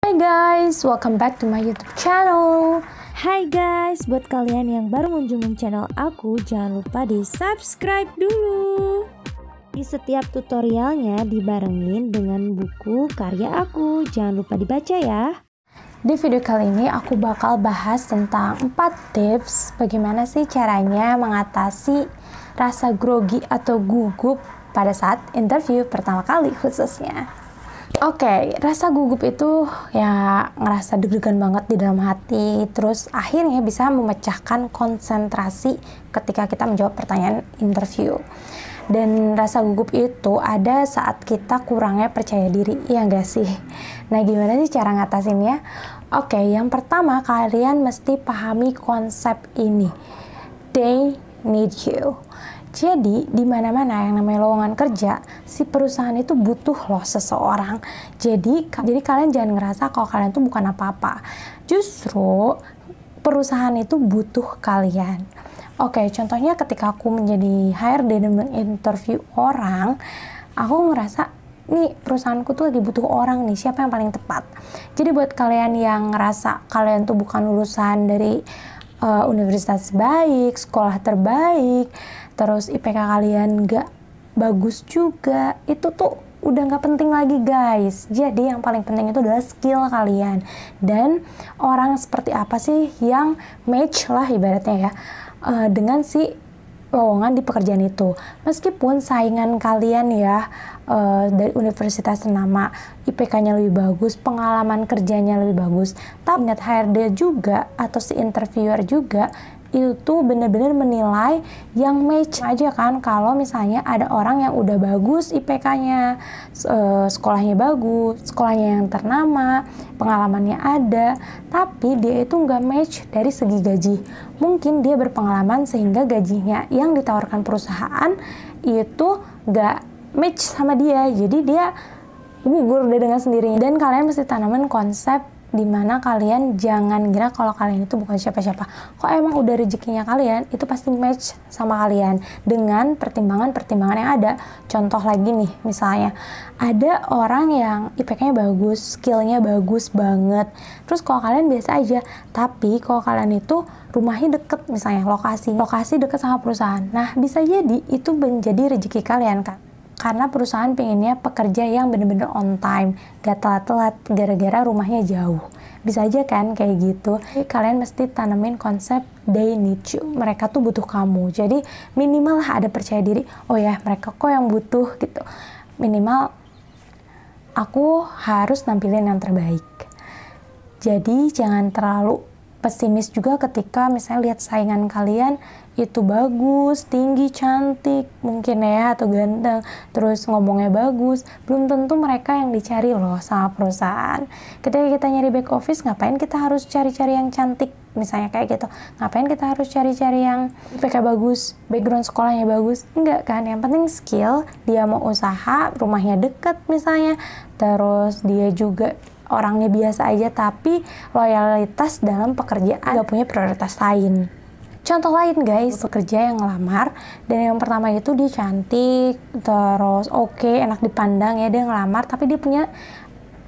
Hai guys, welcome back to my YouTube channel. Hai guys, buat kalian yang baru mengunjungi channel aku, jangan lupa di subscribe dulu. Di setiap tutorialnya dibarengin dengan buku karya aku, jangan lupa dibaca ya. Di video kali ini aku bakal bahas tentang 4 tips bagaimana sih caranya mengatasi rasa grogi atau gugup pada saat interview pertama kali khususnya. Oke, rasa gugup itu ya ngerasa deg-degan banget di dalam hati, terus akhirnya bisa memecahkan konsentrasi ketika kita menjawab pertanyaan interview. Dan rasa gugup itu ada saat kita kurangnya percaya diri, ya enggak sih? Nah, gimana sih cara ngatasinnya? Oke, yang pertama kalian mesti pahami konsep ini. They need you. Jadi di mana-mana yang namanya lowongan kerja, si perusahaan itu butuh loh seseorang. Jadi kalian jangan ngerasa kalau kalian itu bukan apa-apa. Justru perusahaan itu butuh kalian. Oke, contohnya ketika aku menjadi HRD dan menginterview orang, aku ngerasa nih perusahaanku tuh lagi butuh orang nih, siapa yang paling tepat. Jadi buat kalian yang ngerasa kalian tuh bukan lulusan dari universitas baik, sekolah terbaik, terus IPK kalian gak bagus juga, itu tuh udah gak penting lagi guys. Jadi yang paling penting itu adalah skill kalian dan orang seperti apa sih yang match lah ibaratnya ya dengan si lowongan di pekerjaan itu. Meskipun saingan kalian ya dari universitas ternama, IPK-nya lebih bagus, pengalaman kerjanya lebih bagus, tapi ingat HRD juga atau si interviewer juga itu benar-benar menilai yang match aja kan. Kalau misalnya ada orang yang udah bagus IPK-nya, sekolahnya bagus, sekolahnya yang ternama, pengalamannya ada, tapi dia itu nggak match dari segi gaji. Mungkin dia berpengalaman sehingga gajinya yang ditawarkan perusahaan itu nggak match sama dia, jadi dia gugur udah dengan sendirinya. Dan kalian mesti tanamin konsep dimana kalian jangan kira kalau kalian itu bukan siapa-siapa. Kok emang udah rezekinya kalian, itu pasti match sama kalian dengan pertimbangan-pertimbangan yang ada. Contoh lagi nih, misalnya ada orang yang IPK-nya bagus, skillnya bagus banget, terus kalau kalian biasa aja, tapi kalau kalian itu rumahnya deket, misalnya lokasi deket sama perusahaan, nah bisa jadi itu menjadi rezeki kalian kan. Karena perusahaan pengennya pekerja yang bener-bener on time, gak telat-telat gara-gara rumahnya jauh. Bisa aja kan kayak gitu. Jadi kalian mesti tanemin konsep they need you. Mereka tuh butuh kamu. Jadi minimal lah ada percaya diri. Oh ya, mereka kok yang butuh gitu. Minimal aku harus nampilin yang terbaik. Jadi jangan terlalu pesimis juga ketika misalnya lihat saingan kalian itu bagus, tinggi, cantik, mungkin ya, atau ganteng, terus ngomongnya bagus, belum tentu mereka yang dicari loh sama perusahaan. Ketika kita nyari back office, ngapain kita harus cari-cari yang cantik, misalnya kayak gitu. Ngapain kita harus cari-cari yang IPK bagus, background sekolahnya bagus? Enggak kan, yang penting skill, dia mau usaha, rumahnya deket misalnya, terus dia juga orangnya biasa aja tapi loyalitas dalam pekerjaan, gak punya prioritas lain. Contoh lain guys, pekerja yang ngelamar dan yang pertama itu dia cantik, terus oke, enak dipandang ya, dia ngelamar tapi dia punya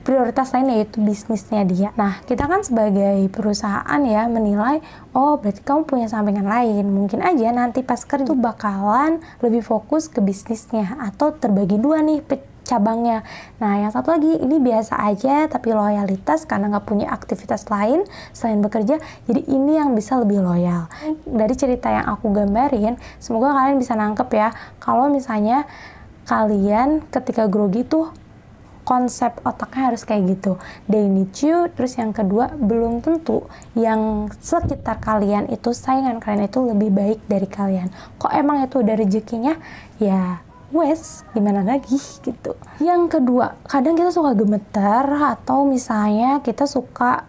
prioritas lain yaitu bisnisnya dia. Nah, kita kan sebagai perusahaan ya menilai, oh berarti kamu punya sampingan lain. Mungkin aja nanti pas kerja tuh bakalan lebih fokus ke bisnisnya atau terbagi dua nih cabangnya. Nah, yang satu lagi ini biasa aja tapi loyalitas karena nggak punya aktivitas lain selain bekerja, jadi ini yang bisa lebih loyal. Dari cerita yang aku gambarin, semoga kalian bisa nangkep ya kalau misalnya kalian ketika grogi tuh konsep otaknya harus kayak gitu. They need you. Terus yang kedua, belum tentu yang sekitar kalian itu, saingan kalian itu lebih baik dari kalian. Kok emang itu udah rezekinya? Ya wes, gimana lagi gitu. Yang kedua, kadang kita suka gemetar atau misalnya kita suka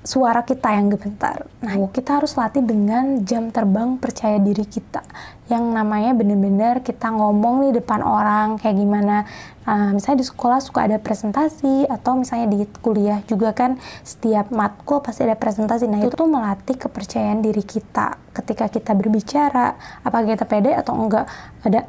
suara kita yang gemetar. Nah, kita harus latih dengan jam terbang percaya diri kita. Yang namanya bener-bener kita ngomong nih depan orang kayak gimana. Misalnya di sekolah suka ada presentasi atau misalnya di kuliah juga kan setiap matkul pasti ada presentasi. Nah, itu tuh melatih kepercayaan diri kita ketika kita berbicara. Apakah kita pede atau enggak? Ada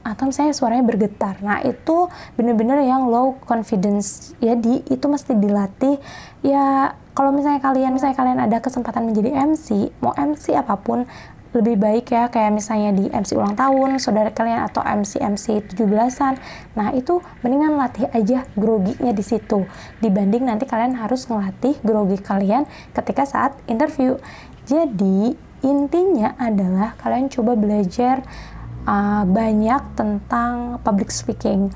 atau misalnya suaranya bergetar. Nah itu bener-bener yang low confidence. Jadi itu mesti dilatih. Ya kalau misalnya kalian ada kesempatan menjadi MC, mau MC apapun, lebih baik ya kayak misalnya di MC ulang tahun saudara kalian atau MC 17-an. Nah, itu mendingan latih aja groginya di situ dibanding nanti kalian harus ngelatih grogi kalian ketika saat interview. Jadi, intinya adalah kalian coba belajar banyak tentang public speaking.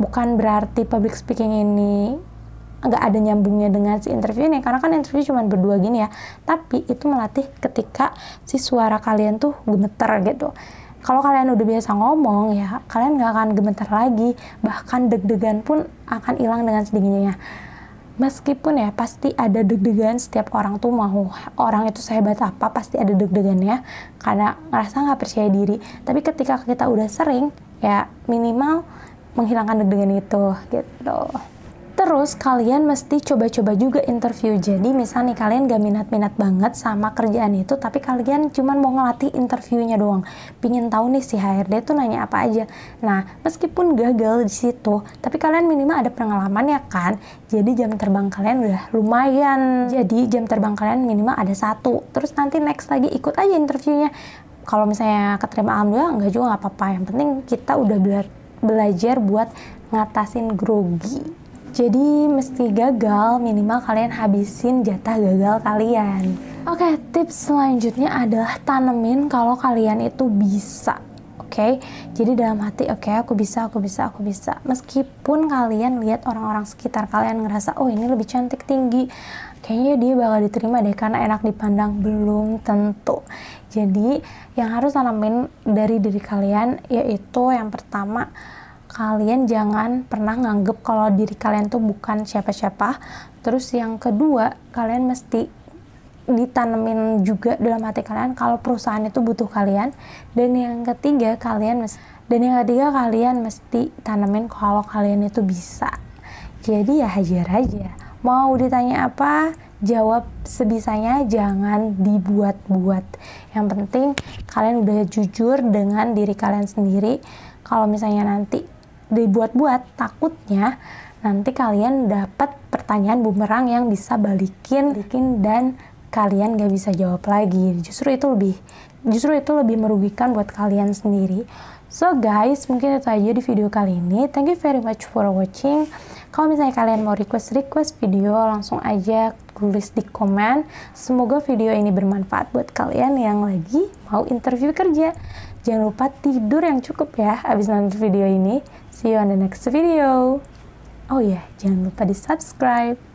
Bukan berarti public speaking ini nggak ada nyambungnya dengan si interview ini, karena kan interview cuma berdua gini ya, tapi itu melatih ketika si suara kalian tuh gemeter gitu. Kalau kalian udah biasa ngomong ya, kalian nggak akan gemeter lagi, bahkan deg-degan pun akan hilang dengan sendirinya. Meskipun ya pasti ada deg-degan, setiap orang tuh mau orang itu sehebat apa pasti ada deg-degannya karena ngerasa nggak percaya diri. Tapi ketika kita udah sering ya minimal menghilangkan deg-degan itu gitu. Terus kalian mesti coba-coba juga interview. Jadi misal nih kalian gak minat-minat banget sama kerjaan itu, tapi kalian cuman mau ngelatih interviewnya doang. Pingin tahu nih si HRD tuh nanya apa aja. Nah meskipun gagal di situ, tapi kalian minimal ada pengalaman ya kan. Jadi jam terbang kalian udah lumayan. Jadi jam terbang kalian minimal ada 1. Terus nanti next lagi ikut aja interviewnya. Kalau misalnya keterima alhamdulillah, enggak juga nggak apa-apa. Yang penting kita udah belajar buat ngatasin grogi. Jadi mesti gagal, minimal kalian habisin jatah gagal kalian. Oke, tips selanjutnya adalah tanemin kalau kalian itu bisa. Oke, jadi dalam hati, oke, aku bisa. Meskipun kalian lihat orang-orang sekitar kalian ngerasa, oh ini lebih cantik, tinggi, kayaknya dia bakal diterima deh karena enak dipandang, belum tentu. Jadi yang harus tanemin dari diri kalian yaitu yang pertama, kalian jangan pernah nganggep kalau diri kalian tuh bukan siapa-siapa. Terus yang kedua, kalian mesti ditanemin juga dalam hati kalian kalau perusahaan itu butuh kalian. Dan yang ketiga, kalian mesti tanemin kalau kalian itu bisa. Jadi ya hajar aja. Mau ditanya apa, jawab sebisanya, jangan dibuat-buat. Yang penting kalian udah jujur dengan diri kalian sendiri. Kalau misalnya nanti dibuat-buat, takutnya nanti kalian dapat pertanyaan bumerang yang bisa balikin dan kalian gak bisa jawab lagi. Justru itu lebih merugikan buat kalian sendiri. So guys, mungkin itu aja di video kali ini. Thank you very much for watching. Kalau misalnya kalian mau request video, langsung aja tulis di komen. Semoga video ini bermanfaat buat kalian yang lagi mau interview kerja. Jangan lupa tidur yang cukup ya abis nonton video ini. See you on the next video. Oh ya, jangan lupa di subscribe.